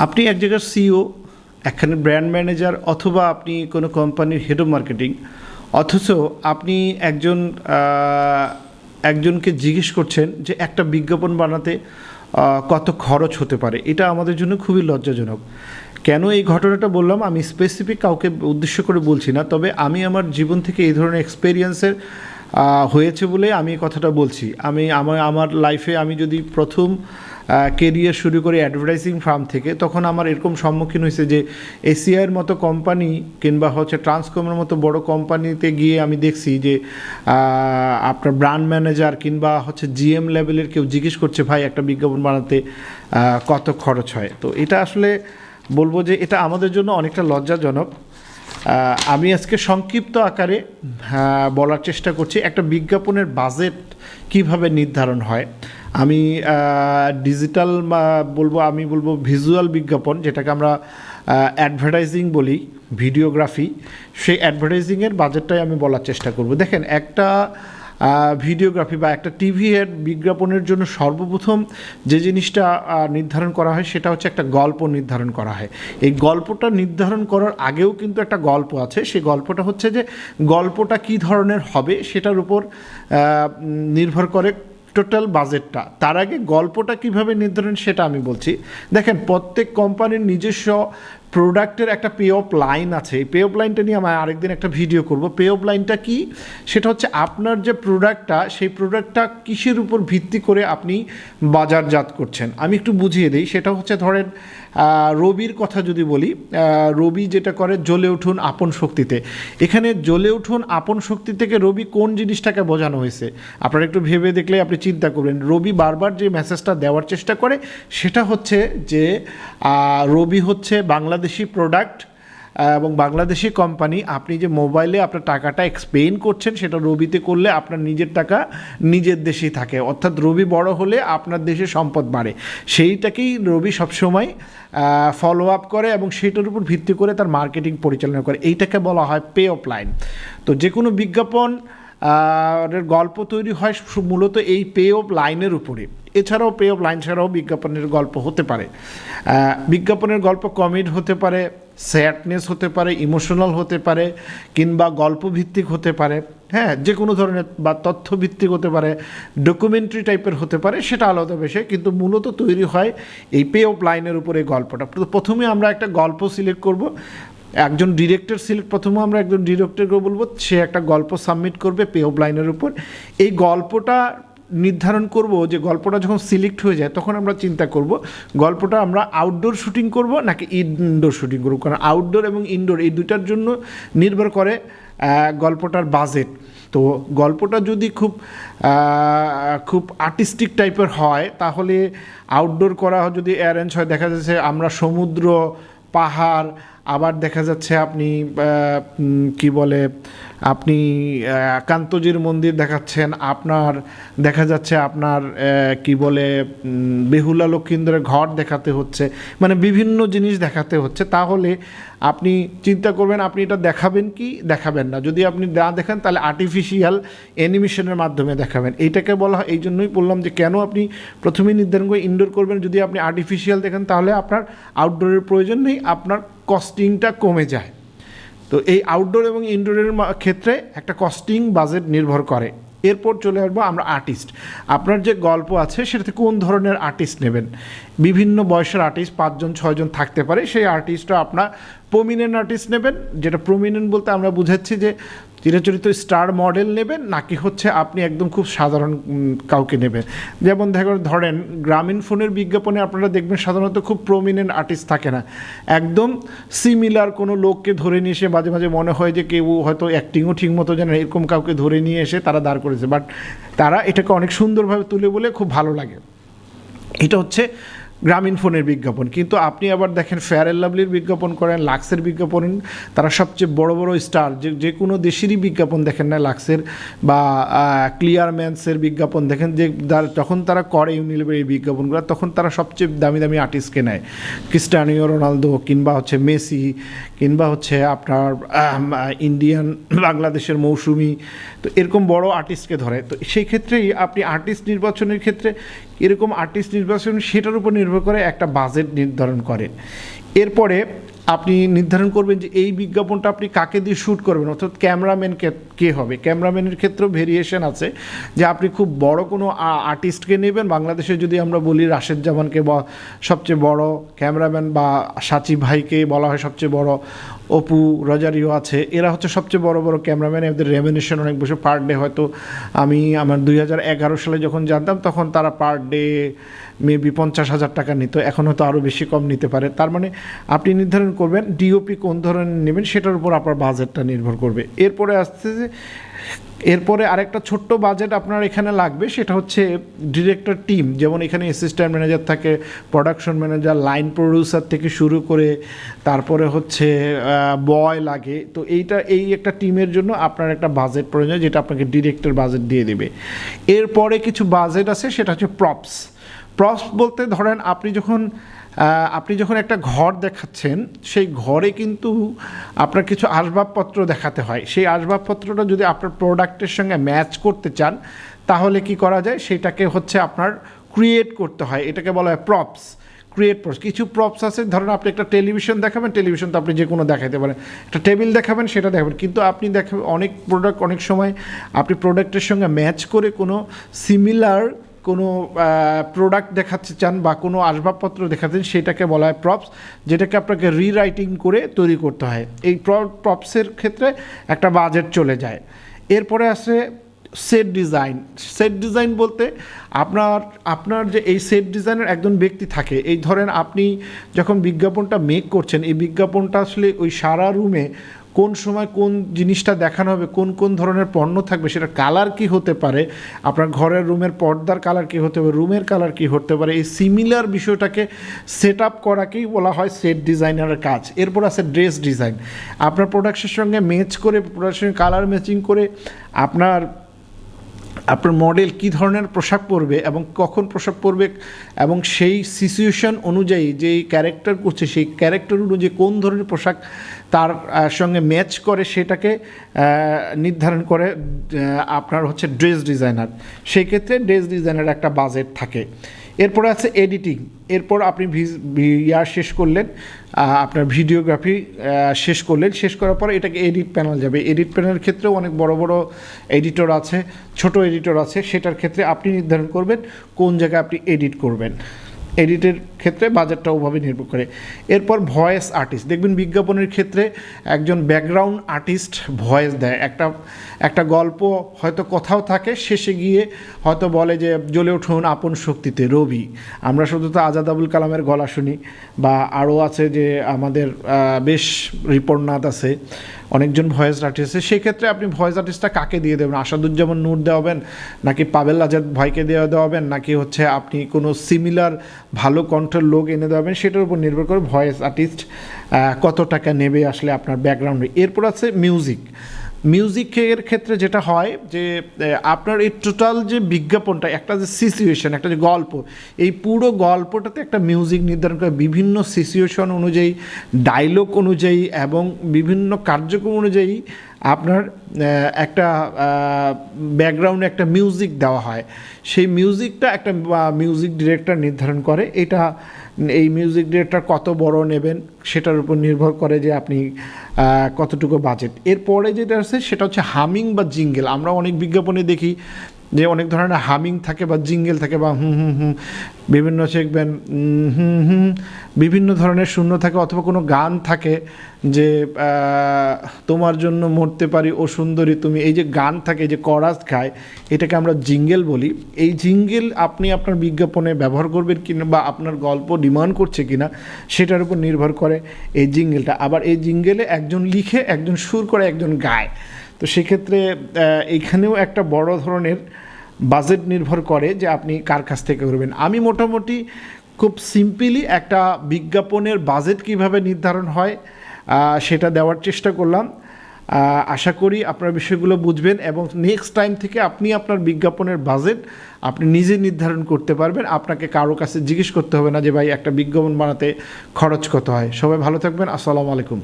আপনি এক জায়গার সিইও, একখানে ব্র্যান্ড ম্যানেজার, অথবা আপনি কোনো কোম্পানির হেড অফ মার্কেটিং, অথচ আপনি একজনকে জিজ্ঞেস করছেন যে একটা বিজ্ঞাপন বানাতে কত খরচ হতে পারে। এটা আমাদের জন্য খুবই লজ্জাজনক। কেন এই ঘটনাটা বললাম, আমি স্পেসিফিক কাউকে উদ্দেশ্য করে বলছি না, তবে আমি আমার জীবন থেকে এই ধরনের এক্সপেরিয়েন্সের হয়েছে বলে আমি এই কথাটা বলছি। আমার লাইফে আমি যদি প্রথম কেরিয়ার শুরু করি অ্যাডভার্টাইজিং ফার্ম থেকে, তখন আমার এরকম সম্মুখীন হয়েছে যে এসিআইয়ের মতো কোম্পানি কিংবা ট্রান্সকমের মতো বড় কোম্পানিতে গিয়ে আমি দেখছি যে আপনার ব্র্যান্ড ম্যানেজার কিংবা জিএম লেভেলের কেউ জিজ্ঞেস করছে, ভাই একটা বিজ্ঞাপন বানাতে কত খরচ হয়। তো এটা আসলে বলবো যে এটা আমাদের জন্য অনেকটা লজ্জাজনক। আমি আজকে সংক্ষিপ্ত আকারে বলার চেষ্টা করছি একটা বিজ্ঞাপনের বাজেট কিভাবে নির্ধারণ হয়। আমি ডিজিটাল বলবো ভিজুয়াল বিজ্ঞাপন, যেটাকে আমরা অ্যাডভার্টাইজিং বলি, ভিডিওগ্রাফি, সেই অ্যাডভার্টাইজিংয়ের বাজেটটাই আমি বলার চেষ্টা করব। দেখেন, একটা ভিডিওগ্রাফি বা একটা টিভি এর বিজ্ঞাপনের জন্য সর্বপ্রথম যে জিনিসটা নির্ধারণ করা হয় সেটা হচ্ছে একটা গল্প নির্ধারণ করা হয়। এই গল্পটা নির্ধারণ করার আগেও কিন্তু একটা গল্প আছে। সেই গল্পটা হচ্ছে যে গল্পটা কী ধরনের হবে সেটার উপর নির্ভর করে টোটাল বাজেটটা। তার আগে গল্পটা কিভাবে নির্ধারণ সেটা আমি বলছি। দেখেন, প্রত্যেক কোম্পানির নিজস্ব প্রোডাক্টের একটা পে অফ লাইন আছে। এই পে অফ লাইনটা নিয়ে আমি আরেকদিন একটা ভিডিও করব। পে অফ লাইনটা কি? সেটা হচ্ছে আপনার যে প্রোডাক্টটা, সেই প্রোডাক্টটা কিসের উপর ভিত্তি করে আপনি বাজারজাত করছেন। আমি একটু বুঝিয়ে দিই। সেটা হচ্ছে, ধরেন রবির কথা যদি বলি, রবি যেটা করে জ্বলে উঠুন আপন শক্তিতে। এখানে জ্বলে উঠুন আপন শক্তি থেকে রবি কোন জিনিসটাকে বোঝানো হয়েছে আপনারা একটু ভেবে দেখলে আপনি চিন্তা করবেন। রবি বারবার যে মেসেজটা দেওয়ার চেষ্টা করে সেটা হচ্ছে যে রবি হচ্ছে বাংলাদেশি প্রোডাক্ট এবং বাংলাদেশি কোম্পানি। আপনি যে মোবাইলে আপনার টাকাটা এক্সপেন করছেন সেটা রবিতে করলে আপনার নিজের টাকা নিজের দেশেই থাকে, অর্থাৎ রবি বড় হলে আপনার দেশে সম্পদ বাড়ে। সেইটাকেই রবি সবসময় ফলো আপ করে এবং সেইটার উপর ভিত্তি করে তার মার্কেটিং পরিচালনা করে। এইটাকে বলা হয় পে অফ লাইন। তো যে কোনো বিজ্ঞাপন গল্প তৈরি হয় মূলত এই পে অফ লাইনের উপরে। এছাড়াও পে অফ লাইন ছাড়াও বিজ্ঞাপনের গল্প হতে পারে। বিজ্ঞাপনের গল্প কমেডি হতে পারে, স্যাডনেস হতে পারে, ইমোশনাল হতে পারে, কিংবা গল্পভিত্তিক হতে পারে, হ্যাঁ, যে কোনো ধরনের, বা তথ্যভিত্তিক হতে পারে, ডকুমেন্টারি টাইপের হতে পারে, সেটা আলাদা বিষয়। কিন্তু মূলত তৈরি হয় এই পে অফ লাইনের উপরে গল্পটা। প্রথমে আমরা একটা গল্প সিলেক্ট করব, একজন ডিরেক্টর প্রথমে আমরা একজন ডিরেক্টরকে বলবো, সে একটা গল্প সাবমিট করবে পে অফ লাইনের উপর। এই গল্পটা নির্ধারণ করব যে গল্পটা যখন সিলেক্ট হয়ে যায় তখন আমরা চিন্তা করব গল্পটা আমরা আউটডোর শুটিং করব নাকি ইনডোর শুটিং করব। কারণ আউটডোর এবং ইনডোর এই দুটার জন্য নির্ভর করে গল্পটার বাজেট। তো গল্পটা যদি খুব আর্টিস্টিক টাইপের হয় তাহলে আউটডোর করা যদি অ্যারেঞ্জ হয়, দেখা যাচ্ছে আমরা সমুদ্র, পাহাড়, আবার দেখা যাচ্ছে আপনি আপনি কান্তজির মন্দির দেখাচ্ছেন, আপনার দেখা যাচ্ছে আপনার বেহুলা লক্ষীন্দ্রের ঘর দেখাতে হচ্ছে, মানে বিভিন্ন জিনিস দেখাতে হচ্ছে। তাহলে আপনি চিন্তা করবেন আপনি এটা দেখাবেন কি দেখাবেন না। যদি আপনি না দেখান তাহলে আর্টিফিশিয়াল অ্যানিমেশনের মাধ্যমে দেখাবেন। এইটাকে বলা হয়, এই জন্যই বললাম যে কেন আপনি প্রথমেই নির্ধারণ করে ইনডোর করবেন। যদি আপনি আর্টিফিশিয়াল দেখেন তাহলে আপনার আউটডোরের প্রয়োজন নেই, আপনার কস্টিংটা কমে যায়। তো এই আউটডোর এবং ইনডোরের ক্ষেত্রে একটা কস্টিং বাজেট নির্ভর করে। এরপর চলে আসবো আমরা আর্টিস্ট। আপনার যে গল্প আছে সেটাতে কোন ধরনের আর্টিস্ট নেবেন। বিভিন্ন বয়সের আর্টিস্ট 5 জন 6 জন থাকতে পারে। সেই আর্টিস্টটা আপনার প্রমিনেন্ট আর্টিস্ট নেবেন। যেটা প্রমিনেন্ট বলতে আমরা বুঝাচ্ছি যে চিরাচরিত স্টার মডেল নেবেন নাকি আপনি একদম খুব সাধারণ কাউকে নেবেন। যেমন ধরেন গ্রামীণ ফোনের বিজ্ঞাপনে আপনারা দেখবেন সাধারণত খুব প্রমিনেন্ট আর্টিস্ট থাকে না, একদম সিমিলার কোনো লোককে ধরে নিয়ে এসে মাঝে মাঝে মনে হয় যে কেউ হয়তো অ্যাক্টিংও ঠিক মতো জানে না, এরকম কাউকে ধরে নিয়ে এসে তারা দাঁড় করেছে, বাট তারা এটাকে অনেক সুন্দরভাবে তুলে বলে খুব ভালো লাগে। এটা হচ্ছে গ্রামীণ ফোনের বিজ্ঞাপন। কিন্তু আপনি আবার দেখেন ফেয়ার অ্যান্ড লাভলির বিজ্ঞাপন করেন, লাক্সের বিজ্ঞাপন, তারা সবচেয়ে বড় বড় স্টার, যে কোনো দেশেরই বিজ্ঞাপন দেখেন না, লাক্সের বা ক্লিয়ারম্যান্সের বিজ্ঞাপন দেখেন, যে যখন তারা করে ইউনিলিভার এই বিজ্ঞাপনগুলো, তখন তারা সবচেয়ে দামি দামি আর্টিস্টকে নেয়। ক্রিস্টিয়ানো রোনালদো কিংবা মেসি কিংবা হচ্ছে আপনার ইন্ডিয়ান বাংলাদেশের মৌসুমি, তো এরকম বড় আর্টিস্টকে ধরে। তো সেই ক্ষেত্রেই আপনি আর্টিস্ট নির্বাচনের ক্ষেত্রে এরকম আর্টিস্ট নির্বাচন সেটার উপর নির্ভর করে একটা বাজেট নির্ধারণ করেন। এরপরে আপনি নির্ধারণ করবেন যে এই বিজ্ঞাপনটা আপনি কাকে দিয়ে শ্যুট করবেন, অর্থাৎ ক্যামেরাম্যান কে হবে। ক্যামেরাম্যানের ক্ষেত্রেও ভেরিয়েশন আছে, যে আপনি খুব বড় কোনো আর্টিস্টকে নেবেন। বাংলাদেশে যদি আমরা বলি রাশেদ জামানকে বা সবচেয়ে বড় ক্যামেরাম্যান, বা সাচিব ভাইকে বলা হয় সবচেয়ে বড়, অপু রজারিও আছে, এরা হচ্ছে সবচেয়ে বড় বড় ক্যামেরাম্যান। এদের রেমিনেশন অনেক বেশি পার ডে। হয়তো আমি আমার 2011 সালে যখন জানতাম তখন তারা পার ডে মেবি 50,000 টাকা নিত, এখন হয়তো আরও বেশি কম নিতে পারে। তার মানে আপনি নির্ধারণ করবেন ডিওপি কোন ধরনের নেবেন, সেটার উপর আপনার বাজেটটা নির্ভর করবে। এরপরে আরেকটা ছোট্ট বাজেট আপনার এখানে লাগবে, সেটা হচ্ছে ডিরেক্টর টিম। যেমন এখানে অ্যাসিস্ট্যান্ট ম্যানেজার থাকে, প্রোডাকশন ম্যানেজার, লাইন প্রডিউসার থেকে শুরু করে তারপরে হচ্ছে বয় লাগে। তো এই একটা টিমের জন্য আপনার একটা বাজেট প্রয়োজন, যেটা আপনাকে ডিরেক্টর বাজেট দিয়ে দেবে। এরপরে কিছু বাজেট আছে, সেটা হচ্ছে প্রপস বলতে ধরেন আপনি যখন একটা ঘর দেখাচ্ছেন, সেই ঘরে কিন্তু আপনার কিছু আসবাবপত্র দেখাতে হয়। সেই আসবাবপত্রটা যদি আপনার প্রোডাক্টের সঙ্গে ম্যাচ করতে চান, তাহলে কি করা যায়, সেটাকে হচ্ছে আপনার ক্রিয়েট করতে হয়। এটাকে বলা হয় প্রপস। কিছু প্রপস আছে, ধরেন আপনি একটা টেলিভিশন দেখাবেন, টেলিভিশন তো আপনি যে কোনো দেখাতে পারেন। একটা টেবিল দেখাবেন, সেটা দেখাবেন, কিন্তু আপনি দেখাবেন অনেক সময় আপনি প্রোডাক্টের সঙ্গে ম্যাচ করে কোনো সিমিলার কোনো প্রোডাক্ট দেখাতে চান বা কোনো আসবাবপত্র দেখাচ্ছেন, সেটাকে বলা হয় প্রপস, যেটাকে আপনাকে রিরাইটিং করে তৈরি করতে হয়। এই প্রপসের ক্ষেত্রে একটা বাজেট চলে যায়। এরপরে আসে সেট ডিজাইন বলতে আপনার যে এই সেট ডিজাইনের একজন ব্যক্তি থাকে। এই ধরেন আপনি যখন বিজ্ঞাপনটা মেক করছেন, এই বিজ্ঞাপনটা আসলে ওই সারা রুমে কোন সময় কোন জিনিসটা দেখানো হবে, কোন ধরনের পণ্য থাকবে, সেটা কালার কি হতে পারে, আপনার ঘরের রুমের পর্দার কালার কি হতে পারে, রুমের কালার কি হতে পারে, এই সিমিলার বিষয়টাকে সেট আপ করাকেই বলা হয় সেট ডিজাইনারের কাজ। এরপর আছে ড্রেস ডিজাইন। আপনার প্রোডাক্টের সঙ্গে ম্যাচ করে, প্রোডাক্টের কালার ম্যাচিং করে আপনার মডেল কী ধরনের পোশাক পরবে এবং কখন পোশাক পরবে, এবং সেই সিচুয়েশন অনুযায়ী যেই ক্যারেক্টার করছে, সেই ক্যারেক্টার অনুযায়ী কোন ধরনের পোশাক তার সঙ্গে ম্যাচ করে, সেটাকে নির্ধারণ করে আপনার হচ্ছে ড্রেস ডিজাইনার। সেই ক্ষেত্রে ড্রেস ডিজাইনার একটা বাজেট থাকে। এরপরে আছে এডিটিং। এরপর আপনি শেষ করলেন, আপনার ভিডিওগ্রাফি শেষ করলেন, শেষ করার পর এটাকে এডিট প্যানেল যাবে। এডিট প্যানেলের ক্ষেত্রেও অনেক বড় বড় এডিটর আছে, ছোট এডিটর আছে। সেটার ক্ষেত্রে আপনি নির্ধারণ করবেন কোন জায়গায় আপনি এডিট করবেন। এডিটের ক্ষেত্রে বাজেটটা ওভাবে নির্ভর করে। এরপর ভয়েস আর্টিস্ট, দেখবেন বিজ্ঞাপনের ক্ষেত্রে একজন ব্যাকগ্রাউন্ড আর্টিস্ট ভয়েস দেয়। একটা গল্প হয়তো কোথাও থাকে, শেষে গিয়ে হয়তো বলে যে জ্বলে উঠুন আপন শক্তিতে রবি। আমরা শুধু তো আজাদ আবুল কালামের গলা শুনি, বা আরও আছে যে আমাদের বেশ রিপোর্টনাথ আছে, অনেকজন ভয়েস আর্টিস্ট আছে। সেক্ষেত্রে আপনি ভয়েস আর্টিস্টটা কাকে দিয়ে দেবেন, আসাদুজ্জামান নূর দেওয়াবেন, নাকি পাবেল আজাদ ভাইকে দেওয়াবেন, নাকি হচ্ছে আপনি কোনো সিমিলার ভালো কণ্ঠের লোক এনে দেওয়াবেন, সেটার উপর নির্ভর করে ভয়েস আর্টিস্ট কত টাকা নেবে আসলে আপনার ব্যাকগ্রাউন্ডে। এরপর আছে মিউজিকের ক্ষেত্রে যেটা হয় যে আপনার এই টোটাল যে বিজ্ঞাপনটা, একটা যে সিচুয়েশন, একটা যে গল্প, এই পুরো গল্পটাতে একটা মিউজিক নির্ধারণ করে বিভিন্ন সিচুয়েশন অনুযায়ী, ডায়লগ অনুযায়ী এবং বিভিন্ন কার্যক্রম অনুযায়ী আপনার একটা ব্যাকগ্রাউন্ডে একটা মিউজিক দেওয়া হয়। সেই মিউজিকটা একটা মিউজিক ডিরেক্টর নির্ধারণ করে। এই মিউজিক ডিরেক্টর কত বড় নেবেন সেটার উপর নির্ভর করে যে আপনি কতটুকু বাজেট। এরপরে যেটা আছে সেটা হচ্ছে হামিং বা জিঙ্গেল। আমরা অনেক বিজ্ঞাপনে দেখি যে অনেক ধরনের হামিং থাকে বা জিঙ্গেল থাকে, বা বিভিন্ন দেখবেন বিভিন্ন ধরনের শূন্য থাকে, অথবা কোনো গান থাকে যে তোমার জন্য মরতে পারি ও সুন্দরী তুমি, এই যে গান থাকে, যে করাস গায়, এটাকে আমরা জিঙ্গেল বলি। এই জিঙ্গেল আপনি আপনার বিজ্ঞাপনে ব্যবহার করবেন কিনা বা আপনার গল্প ডিমান্ড করছে কিনা, সেটার উপর নির্ভর করে এই জিঙ্গেলটা। আবার এই জিঙ্গেলে একজন লিখে, একজন সুর করে, একজন গায়। তো সেক্ষেত্রে এইখানেও একটা বড় ধরনের বাজেট নির্ভর করে যে আপনি কার কাছ থেকে করবেন। আমি মোটামুটি খুব সিম্পলি একটা বিজ্ঞাপনের বাজেট কিভাবে নির্ধারণ হয় সেটা দেওয়ার চেষ্টা করলাম। আশা করি আপনারা বিষয়গুলো বুঝবেন এবং নেক্সট টাইম থেকে আপনি আপনার বিজ্ঞাপনের বাজেট আপনি নিজে নির্ধারণ করতে পারবেন। আপনাকে কারো কাছে জিজ্ঞেস করতে হবে না যে ভাই একটা বিজ্ঞাপন বানাতে খরচ কত হয়। সবাই ভালো থাকবেন। আসসালামু আলাইকুম।